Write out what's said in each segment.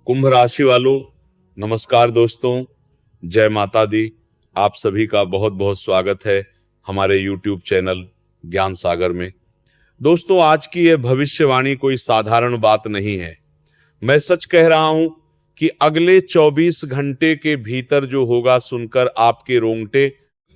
कुंभ राशि वालों, नमस्कार दोस्तों। जय माता दी। आप सभी का बहुत बहुत स्वागत है हमारे YouTube चैनल ज्ञान सागर में। दोस्तों, आज की यह भविष्यवाणी कोई साधारण बात नहीं है। मैं सच कह रहा हूं कि अगले 24 घंटे के भीतर जो होगा सुनकर आपके रोंगटे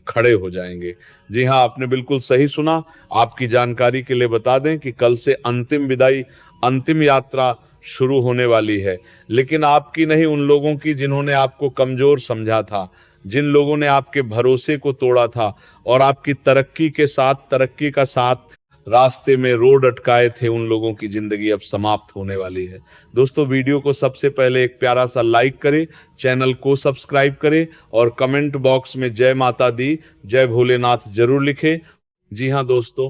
खड़े हो जाएंगे। जी हां, आपने बिल्कुल सही सुना। आपकी जानकारी के लिए बता दें कि कल से अंतिम विदाई, अंतिम यात्रा शुरू होने वाली है। लेकिन आपकी नहीं, उन लोगों की जिन्होंने आपको कमजोर समझा था, जिन लोगों ने आपके भरोसे को तोड़ा था और आपकी तरक्की का साथ रास्ते में रोड अटकाए थे, उन लोगों की जिंदगी अब समाप्त होने वाली है। दोस्तों, वीडियो को सबसे पहले एक प्यारा सा लाइक करें, चैनल को सब्सक्राइब करें और कमेंट बॉक्स में जय माता दी, जय भोलेनाथ जरूर लिखें। जी हां दोस्तों,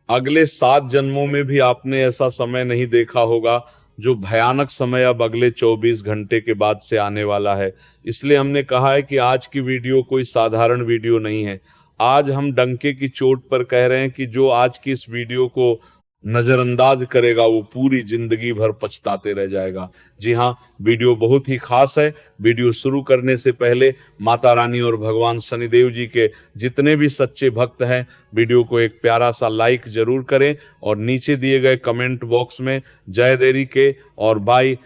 अगले 7 जन्मों में भी आपने ऐसा समय नहीं देखा होगा जो भयानक समय अब अगले 24 घंटे के बाद से आने वाला है। इसलिए हमने कहा है कि आज की वीडियो कोई साधारण वीडियो नहीं है। आज हम डंके की चोट पर कह रहे हैं कि जो आज की इस वीडियो को नजरअंदाज करेगा वो पूरी जिंदगी भर पछताते रह जाएगा। जी हाँ, वीडियो बहुत ही खास है। वीडियो शुरू करने से पहले माता रानी और भगवान शनिदेव जी के जितने भी सच्चे भक्त हैं, वीडियो को एक प्यारा सा लाइक जरूर करें और नीचे दिए गए कमेंट बॉक्स में जय देरी के और बाई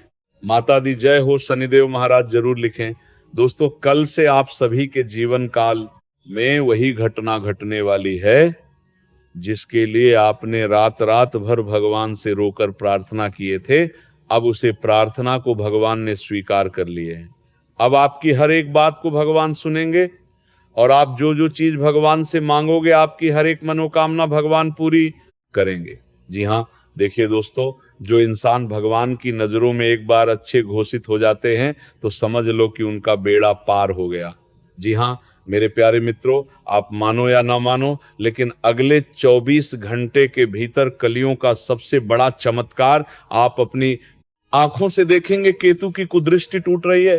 माता दी जय हो शनिदेव महाराज जरूर लिखें। दोस्तों, कल से आप सभी के जीवन काल में वही घटना घटने वाली है जिसके लिए आपने रात रात भर भगवान से रोकर प्रार्थना किए थे। अब उसे प्रार्थना को भगवान ने स्वीकार कर लिए हैं। अब आपकी हर एक बात को भगवान सुनेंगे और आप जो जो चीज भगवान से मांगोगे, आपकी हर एक मनोकामना भगवान पूरी करेंगे। जी हाँ, देखिए दोस्तों, जो इंसान भगवान की नजरों में एक बार अच्छे घोषित हो जाते हैं तो समझ लो कि उनका बेड़ा पार हो गया। जी हाँ मेरे प्यारे मित्रों, आप मानो या ना मानो, लेकिन अगले 24 घंटे के भीतर कलियों का सबसे बड़ा चमत्कार आप अपनी आंखों से देखेंगे। केतु की कुदृष्टि टूट रही है,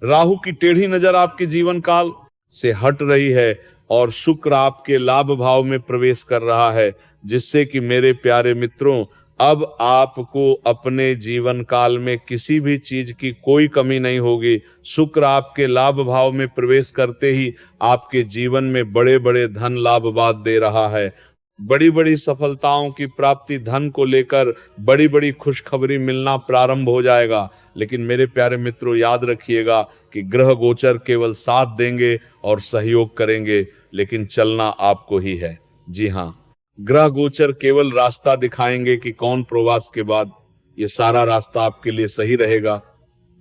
राहु की टेढ़ी नजर आपके जीवन काल से हट रही है और शुक्र आपके लाभ भाव में प्रवेश कर रहा है, जिससे कि मेरे प्यारे मित्रों, अब आपको अपने जीवन काल में किसी भी चीज की कोई कमी नहीं होगी। शुक्र आपके लाभ भाव में प्रवेश करते ही आपके जीवन में बड़े बड़े धन लाभ बात दे रहा है। बड़ी बड़ी सफलताओं की प्राप्ति, धन को लेकर बड़ी बड़ी खुशखबरी मिलना प्रारंभ हो जाएगा। लेकिन मेरे प्यारे मित्रों, याद रखिएगा कि ग्रह गोचर केवल साथ देंगे और सहयोग करेंगे, लेकिन चलना आपको ही है। जी हाँ, ग्रह गोचर केवल रास्ता दिखाएंगे कि कौन प्रवास के बाद ये सारा रास्ता आपके लिए सही रहेगा,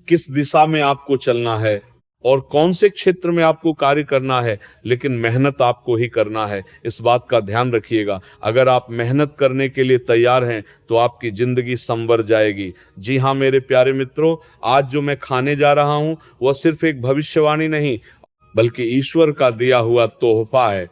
किस दिशा में आपको चलना है और कौन से क्षेत्र में आपको कार्य करना है। लेकिन मेहनत आपको ही करना है, इस बात का ध्यान रखिएगा। अगर आप मेहनत करने के लिए तैयार हैं तो आपकी जिंदगी संवर जाएगी। जी हाँ मेरे प्यारे मित्रों, आज जो मैं खाने जा रहा हूं वह सिर्फ एक भविष्यवाणी नहीं बल्कि ईश्वर का दिया हुआ तोहफा है।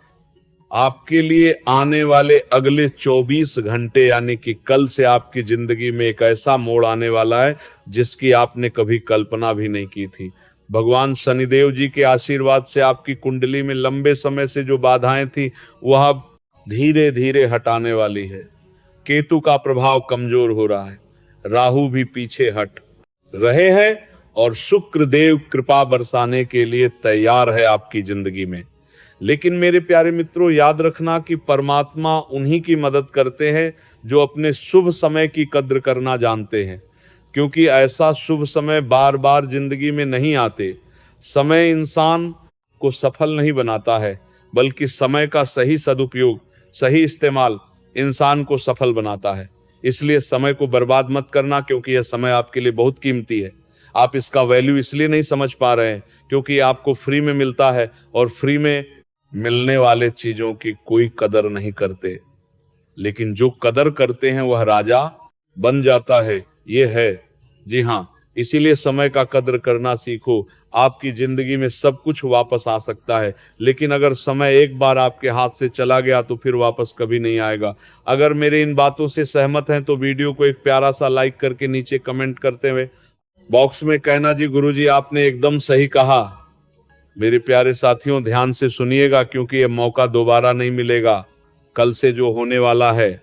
आपके लिए आने वाले अगले 24 घंटे यानी कि कल से आपकी जिंदगी में एक ऐसा मोड़ आने वाला है जिसकी आपने कभी कल्पना भी नहीं की थी। भगवान शनिदेव जी के आशीर्वाद से आपकी कुंडली में लंबे समय से जो बाधाएं थी वह अब धीरे धीरे हटाने वाली है। केतु का प्रभाव कमजोर हो रहा है, राहु भी पीछे हट रहे हैं और शुक्र देव कृपा बरसाने के लिए तैयार है आपकी जिंदगी में। लेकिन मेरे प्यारे मित्रों, याद रखना कि परमात्मा उन्हीं की मदद करते हैं जो अपने शुभ समय की कद्र करना जानते हैं, क्योंकि ऐसा शुभ समय बार बार जिंदगी में नहीं आते। समय इंसान को सफल नहीं बनाता है, बल्कि समय का सही सदुपयोग, सही इस्तेमाल इंसान को सफल बनाता है। इसलिए समय को बर्बाद मत करना, क्योंकि यह समय आपके लिए बहुत कीमती है। आप इसका वैल्यू इसलिए नहीं समझ पा रहे हैं क्योंकि आपको फ्री में मिलता है और फ्री में मिलने वाले चीजों की कोई कदर नहीं करते। लेकिन जो कदर करते हैं वह राजा बन जाता है, ये है। जी हाँ, इसीलिए समय का कदर करना सीखो। आपकी जिंदगी में सब कुछ वापस आ सकता है, लेकिन अगर समय एक बार आपके हाथ से चला गया तो फिर वापस कभी नहीं आएगा। अगर मेरे इन बातों से सहमत हैं तो वीडियो को एक प्यारा सा लाइक करके नीचे कमेंट करते हुए बॉक्स में कहना, जी गुरुजी आपने एकदम सही कहा। मेरे प्यारे साथियों, ध्यान से सुनिएगा क्योंकि यह मौका दोबारा नहीं मिलेगा। कल से जो होने वाला है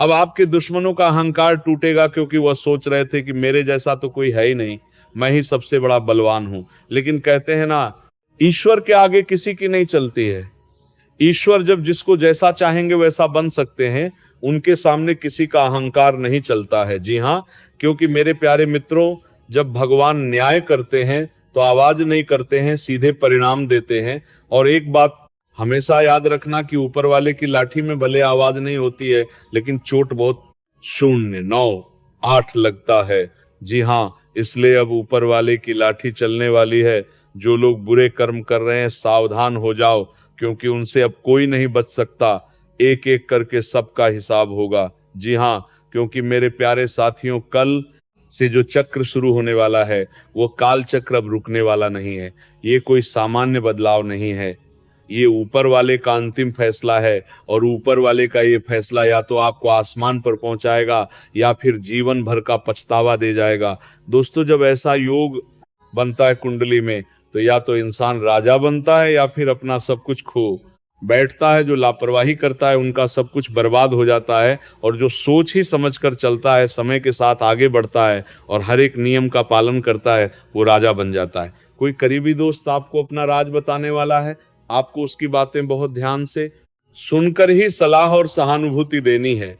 अब आपके दुश्मनों का अहंकार टूटेगा, क्योंकि वह सोच रहे थे कि मेरे जैसा तो कोई है ही नहीं, मैं ही सबसे बड़ा बलवान हूं। लेकिन कहते हैं ना, ईश्वर के आगे किसी की नहीं चलती है। ईश्वर जब जिसको जैसा चाहेंगे वैसा बन सकते हैं, उनके सामने किसी का अहंकार नहीं चलता है। जी हाँ, क्योंकि मेरे प्यारे मित्रों, जब भगवान न्याय करते हैं तो आवाज नहीं करते हैं, सीधे परिणाम देते हैं। और एक बात हमेशा याद रखना कि ऊपर वाले की लाठी में भले आवाज नहीं होती है, लेकिन चोट बहुत 0, 9, 8 लगता है। जी हाँ, इसलिए अब ऊपर वाले की लाठी चलने वाली है। जो लोग बुरे कर्म कर रहे हैं, सावधान हो जाओ, क्योंकि उनसे अब कोई नहीं बच सकता। एक एक करके सबका हिसाब होगा। जी हाँ, क्योंकि मेरे प्यारे साथियों, कल से जो चक्र शुरू होने वाला है, वो काल चक्र अब रुकने वाला नहीं है। ये कोई सामान्य बदलाव नहीं है, ये ऊपर वाले का अंतिम फैसला है। और ऊपर वाले का ये फैसला या तो आपको आसमान पर पहुंचाएगा या फिर जीवन भर का पछतावा दे जाएगा। दोस्तों, जब ऐसा योग बनता है कुंडली में, तो या तो इंसान राजा बनता है या फिर अपना सब कुछ खो बैठता है। जो लापरवाही करता है, उनका सब कुछ बर्बाद हो जाता है। और जो सोच ही समझ कर चलता है, समय के साथ आगे बढ़ता है और हर एक नियम का पालन करता है, वो राजा बन जाता है। कोई करीबी दोस्त आपको अपना राज बताने वाला है, आपको उसकी बातें बहुत ध्यान से सुनकर ही सलाह और सहानुभूति देनी है।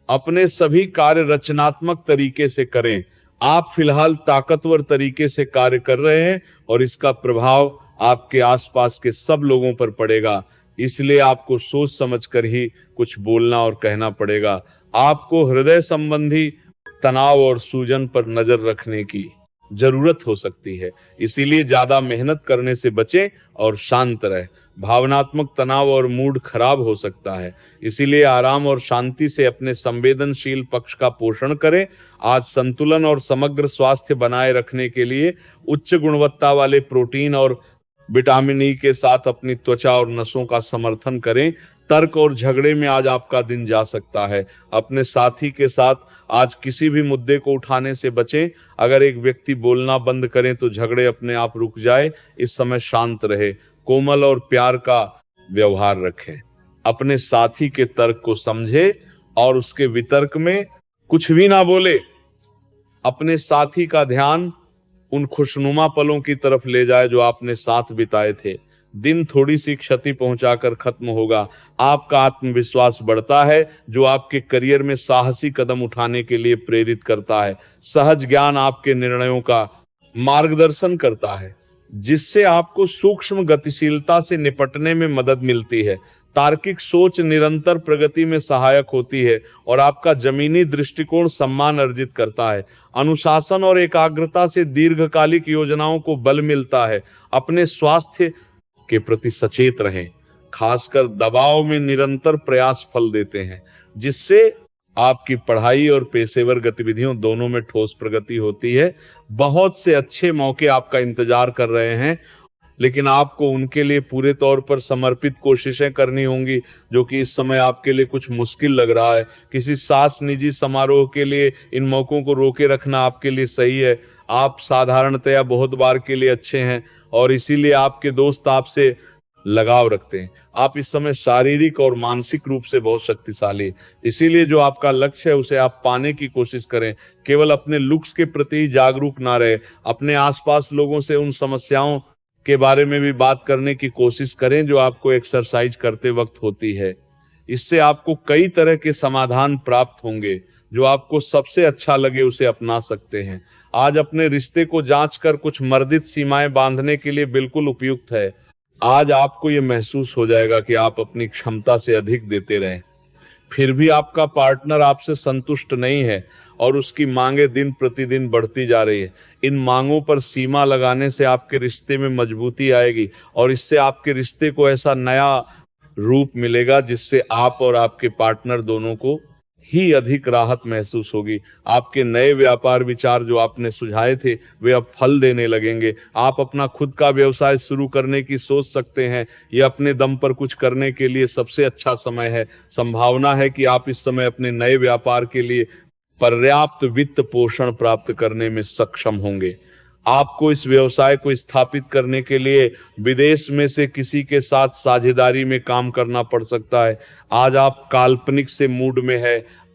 अपने सभी कार्य रचनात्मक तरीके से करें। आप फिलहाल ताकतवर तरीके से कार्य कर रहे हैं और इसका प्रभाव आपके आसपास के सब लोगों पर पड़ेगा। इसलिए आपको सोच समझकर ही कुछ बोलना और कहना पड़ेगा। आपको हृदय संबंधी तनाव और सूजन पर नजर रखने की जरूरत हो सकती है। इसीलिए ज्यादा मेहनत करने से बचें और शांत रहें। भावनात्मक तनाव और मूड खराब हो सकता है, इसीलिए आराम और शांति से अपने संवेदनशील पक्ष का पोषण करें। आज संतुलन और समग्र स्वास्थ्य बनाए रखने के लिए उच्च गुणवत्ता वाले प्रोटीन और विटामिन ई के साथ अपनी त्वचा और नसों का समर्थन करें। तर्क और झगड़े में आज आपका दिन जा सकता है। अपने साथी के साथ आज किसी भी मुद्दे को उठाने से बचें। अगर एक व्यक्ति बोलना बंद करें तो झगड़े अपने आप रुक जाए। इस समय शांत रहे, कोमल और प्यार का व्यवहार रखें। अपने साथी के तर्क को समझे और उसके वितर्क में कुछ भी ना बोले। अपने साथी का ध्यान उन खुशनुमा पलों की तरफ ले जाए जो आपने साथ बिताए थे। दिन थोड़ी सी क्षति पहुंचाकर खत्म होगा। आपका आत्मविश्वास बढ़ता है, जो आपके करियर में साहसी कदम उठाने के लिए प्रेरित करता है। सहज ज्ञान आपके निर्णयों का मार्गदर्शन करता है, जिससे आपको सूक्ष्म गतिशीलता से निपटने में मदद मिलती है। तार्किक सोच निरंतर प्रगति में सहायक होती है और आपका जमीनी दृष्टिकोण सम्मान अर्जित करता है। अनुशासन और एकाग्रता से दीर्घकालिक योजनाओं को बल मिलता है। अपने स्वास्थ्य के प्रति सचेत रहें, खासकर दबाव में निरंतर प्रयास फल देते हैं, जिससे आपकी पढ़ाई और पेशेवर गतिविधियों दोनों में ठोस प्रगति होती है। बहुत से अच्छे मौके आपका इंतजार कर रहे हैं, लेकिन आपको उनके लिए पूरे तौर पर समर्पित कोशिशें करनी होंगी, जो कि इस समय आपके लिए कुछ मुश्किल लग रहा है। किसी सास निजी समारोह के लिए इन मौकों को रोके रखना आपके लिए सही है। आप साधारणतया बहुत बार के लिए अच्छे हैं और इसीलिए आपके दोस्त आपसे लगाव रखते हैं। आप इस समय शारीरिक और मानसिक रूप से बहुत शक्तिशाली, इसीलिए जो आपका लक्ष्य है उसे आप पाने की कोशिश करें। केवल अपने लुक्स के प्रति जागरूक ना रहे, अपने आसपास लोगों से उन समस्याओं के बारे में भी बात करने की कोशिश करें जो आपको एक्सरसाइज करते वक्त होती है। इससे आपको कई तरह के समाधान प्राप्त होंगे। जो आपको सबसे अच्छा लगे उसे अपना सकते हैं। आज अपने रिश्ते को जांचकर कुछ मर्दित सीमाएं बांधने के लिए बिल्कुल उपयुक्त है। आज आपको यह महसूस हो जाएगा कि आप अपनी क्षमता से अधिक देते रहें, फिर भी आपका पार्टनर आपसे संतुष्ट नहीं है और उसकी मांगे दिन प्रतिदिन बढ़ती जा रही है। इन मांगों पर सीमा लगाने से आपके रिश्ते में मजबूती आएगी और इससे आपके रिश्ते को ऐसा नया रूप मिलेगा जिससे आप और आपके पार्टनर दोनों को ही अधिक राहत महसूस होगी। आपके नए व्यापार विचार जो आपने सुझाए थे वे अब फल देने लगेंगे। आप अपना खुद का व्यवसाय शुरू करने की सोच सकते हैं। यह अपने दम पर कुछ करने के लिए सबसे अच्छा समय है। संभावना है कि आप इस समय अपने नए व्यापार के लिए पर्याप्त वित्त पोषण प्राप्त करने में सक्षम होंगे। आपको इस व्यवसाय को स्थापित करने के लिए विदेश में से किसी के साथ साझेदारी में काम करना पड़ सकता है। आज आप काल्पनिक से मूड में है।